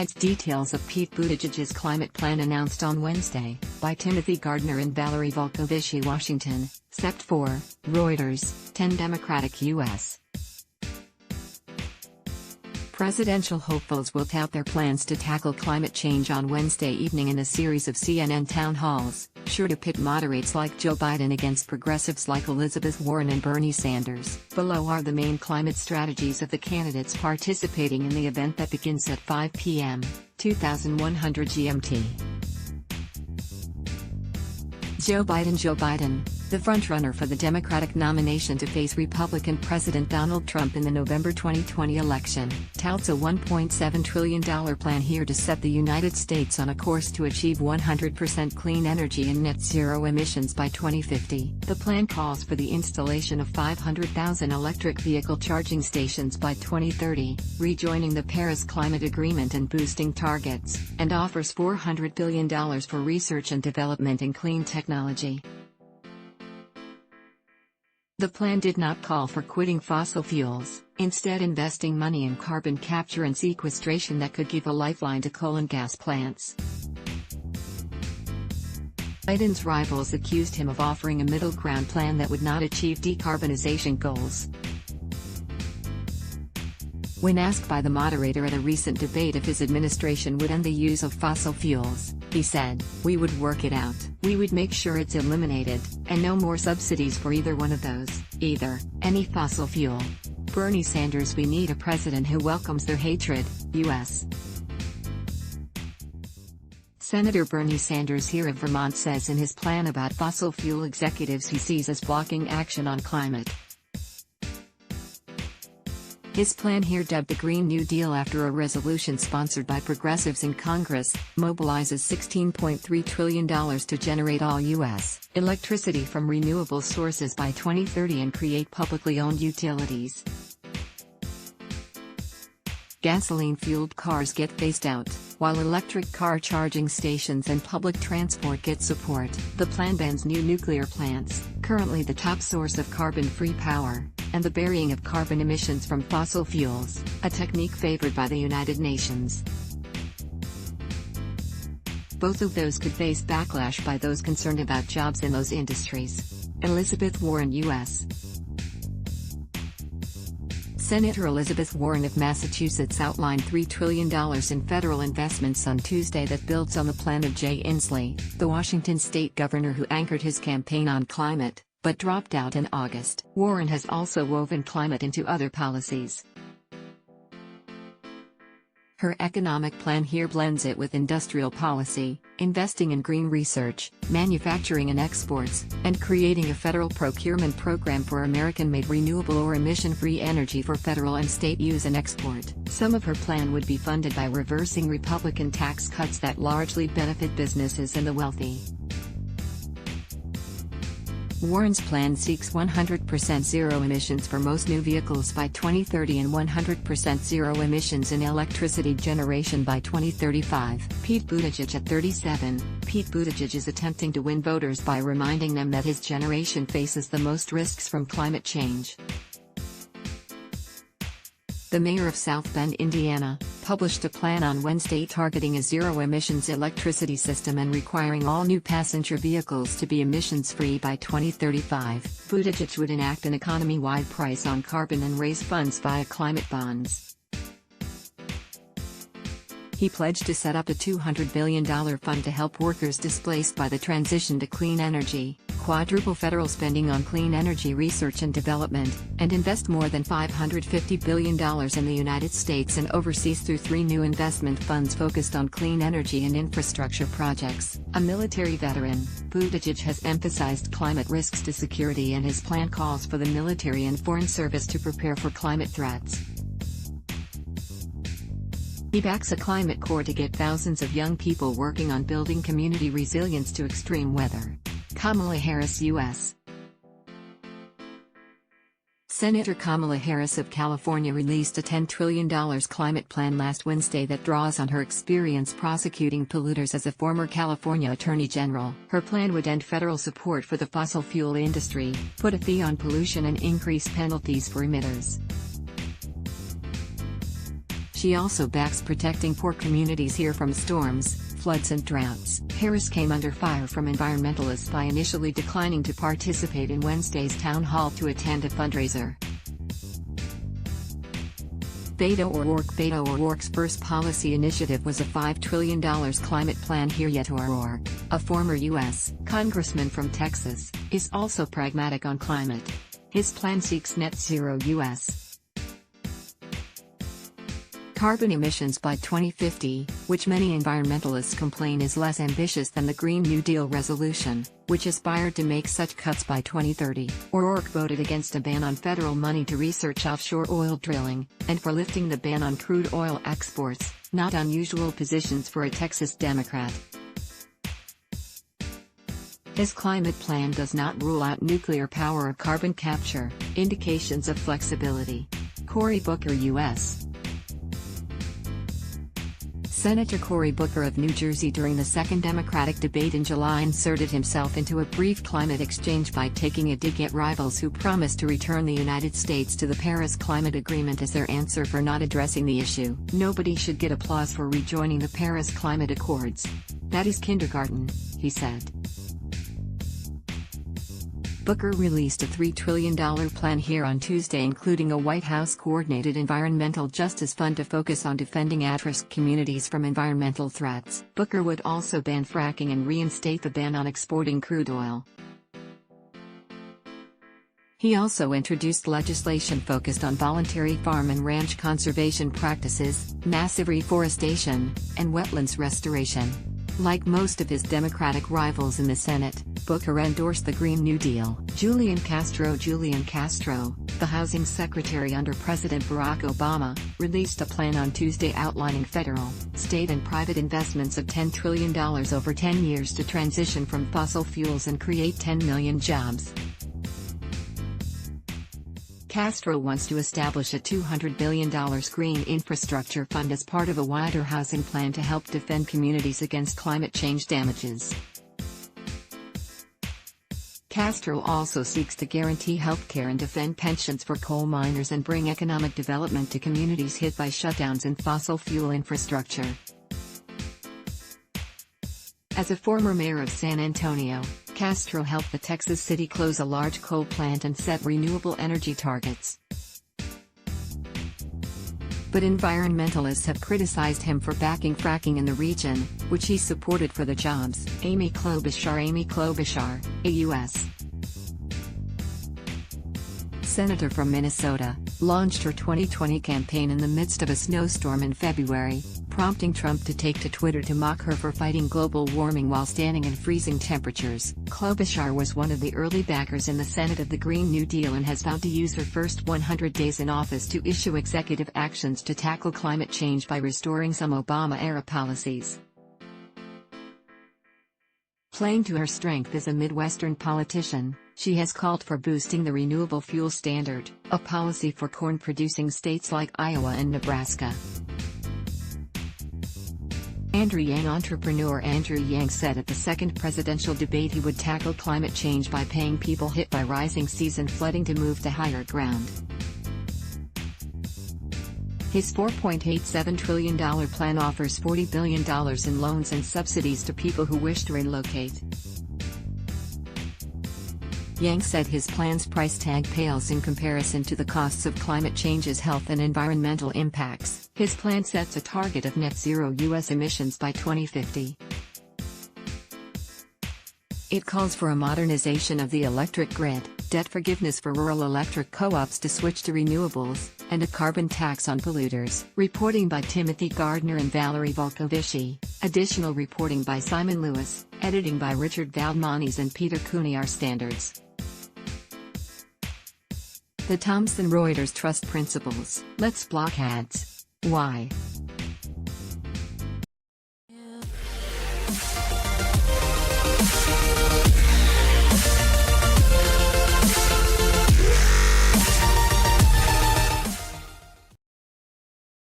provides details of Pete Buttigieg's climate plan announced on Wednesday by Timothy Gardner and Valerie Volkovich, Washington, Sept. 4, Reuters, 10 Democratic U.S. Presidential hopefuls will tout their plans to tackle climate change on Wednesday evening in a series of CNN town halls, sure to pit moderates like Joe Biden against progressives like Elizabeth Warren and Bernie Sanders. Below are the main climate strategies of the candidates participating in the event that begins at 5 p.m., 2100 GMT. Joe Biden, the frontrunner for the Democratic nomination to face Republican President Donald Trump in the November 2020 election, touts a $1.7 trillion plan here to set the United States on a course to achieve 100% clean energy and net zero emissions by 2050. The plan calls for the installation of 500,000 electric vehicle charging stations by 2030, rejoining the Paris Climate Agreement and boosting targets, and offers $400 billion for research and development in clean technology. The plan did not call for quitting fossil fuels, instead investing money in carbon capture and sequestration that could give a lifeline to coal and gas plants. Biden's rivals accused him of offering a middle ground plan that would not achieve decarbonization goals. When asked by the moderator at a recent debate if his administration would end the use of fossil fuels, he said, "We would work it out. We would make sure it's eliminated, and no more subsidies for either one of those, any fossil fuel." Bernie Sanders: "We need a president who welcomes their hatred, U.S." Senator Bernie Sanders here of Vermont says in his plan about fossil fuel executives he sees as blocking action on climate. His plan here, dubbed the Green New Deal after a resolution sponsored by progressives in Congress, mobilizes $16.3 trillion to generate all U.S. electricity from renewable sources by 2030 and create publicly owned utilities. Gasoline-fueled cars get phased out, while electric car charging stations and public transport get support. The plan bans new nuclear plants, currently the top source of carbon-free power, and the burying of carbon emissions from fossil fuels, a technique favored by the United Nations. Both of those could face backlash by those concerned about jobs in those industries. Elizabeth Warren, U.S. Senator Elizabeth Warren of Massachusetts outlined $3 trillion in federal investments on Tuesday that builds on the plan of Jay Inslee, the Washington state governor who anchored his campaign on climate, but dropped out in August. Warren has also woven climate into other policies. Her economic plan here blends it with industrial policy, investing in green research, manufacturing and exports, and creating a federal procurement program for American-made renewable or emission-free energy for federal and state use and export. Some of her plan would be funded by reversing Republican tax cuts that largely benefit businesses and the wealthy. Warren's plan seeks 100% zero emissions for most new vehicles by 2030 and 100% zero emissions in electricity generation by 2035. Pete Buttigieg at 37. Pete Buttigieg is attempting to win voters by reminding them that his generation faces the most risks from climate change. The mayor of South Bend, Indiana, published a plan on Wednesday targeting a zero-emissions electricity system and requiring all new passenger vehicles to be emissions-free by 2035. Buttigieg would enact an economy-wide price on carbon and raise funds via climate bonds. He pledged to set up a $200 billion fund to help workers displaced by the transition to clean energy, quadruple federal spending on clean energy research and development, and invest more than $550 billion in the United States and overseas through 3 new investment funds focused on clean energy and infrastructure projects. A military veteran, Buttigieg has emphasized climate risks to security, and his plan calls for the military and foreign service to prepare for climate threats. He backs a climate corps to get thousands of young people working on building community resilience to extreme weather. Kamala Harris, U.S. Senator Kamala Harris of California released a $10 trillion climate plan last Wednesday that draws on her experience prosecuting polluters as a former California Attorney General. Her plan would end federal support for the fossil fuel industry, put a fee on pollution, and increase penalties for emitters. She also backs protecting poor communities here from storms, floods and droughts. Harris came under fire from environmentalists by initially declining to participate in Wednesday's town hall to attend a fundraiser. Beto O'Rourke's first policy initiative was a $5 trillion climate plan. Here yet O'Rourke, a former U.S. congressman from Texas, is also pragmatic on climate. His plan seeks net zero U.S. carbon emissions by 2050, which many environmentalists complain is less ambitious than the Green New Deal resolution, which aspired to make such cuts by 2030. O'Rourke voted against a ban on federal money to research offshore oil drilling, and for lifting the ban on crude oil exports, not unusual positions for a Texas Democrat. His climate plan does not rule out nuclear power or carbon capture, indications of flexibility. Cory Booker, U.S. Senator Cory Booker of New Jersey during the second Democratic debate in July inserted himself into a brief climate exchange by taking a dig at rivals who promised to return the United States to the Paris Climate Agreement as their answer for not addressing the issue. Nobody should get applause for rejoining the Paris Climate Accords. That is kindergarten, he said. Booker released a $3 trillion plan here on Tuesday, including a White House-coordinated environmental justice fund to focus on defending at-risk communities from environmental threats. Booker would also ban fracking and reinstate the ban on exporting crude oil. He also introduced legislation focused on voluntary farm and ranch conservation practices, massive reforestation, and wetlands restoration. Like most of his Democratic rivals in the Senate, Booker endorsed the Green New Deal. Julian Castro, the housing secretary under President Barack Obama, released a plan on Tuesday outlining federal, state and private investments of $10 trillion over 10 years to transition from fossil fuels and create 10 million jobs. Castro wants to establish a $200 billion green infrastructure fund as part of a wider housing plan to help defend communities against climate change damages. Castro also seeks to guarantee health care and defend pensions for coal miners and bring economic development to communities hit by shutdowns in fossil fuel infrastructure. As a former mayor of San Antonio, Castro helped the Texas city close a large coal plant and set renewable energy targets. But environmentalists have criticized him for backing fracking in the region, which he supported for the jobs. Amy Klobuchar, a U.S. Senator from Minnesota, launched her 2020 campaign in the midst of a snowstorm in February, prompting Trump to take to Twitter to mock her for fighting global warming while standing in freezing temperatures. Klobuchar was one of the early backers in the Senate of the Green New Deal and has vowed to use her first 100 days in office to issue executive actions to tackle climate change by restoring some Obama-era policies. Playing to her strength as a Midwestern politician, she has called for boosting the renewable fuel standard, a policy for corn-producing states like Iowa and Nebraska. Entrepreneur Andrew Yang said at the second presidential debate he would tackle climate change by paying people hit by rising seas and flooding to move to higher ground. His $4.87 trillion plan offers $40 billion in loans and subsidies to people who wish to relocate. Yang said his plan's price tag pales in comparison to the costs of climate change's health and environmental impacts. His plan sets a target of net zero U.S. emissions by 2050. It calls for a modernization of the electric grid, debt forgiveness for rural electric co-ops to switch to renewables, and a carbon tax on polluters. Reporting by Timothy Gardner and Valerie Volkovici. Additional reporting by Simon Lewis, editing by Richard Valdmanis and Peter Cooney. Our standards. The Thomson Reuters Trust Principles. Let's block ads. Why?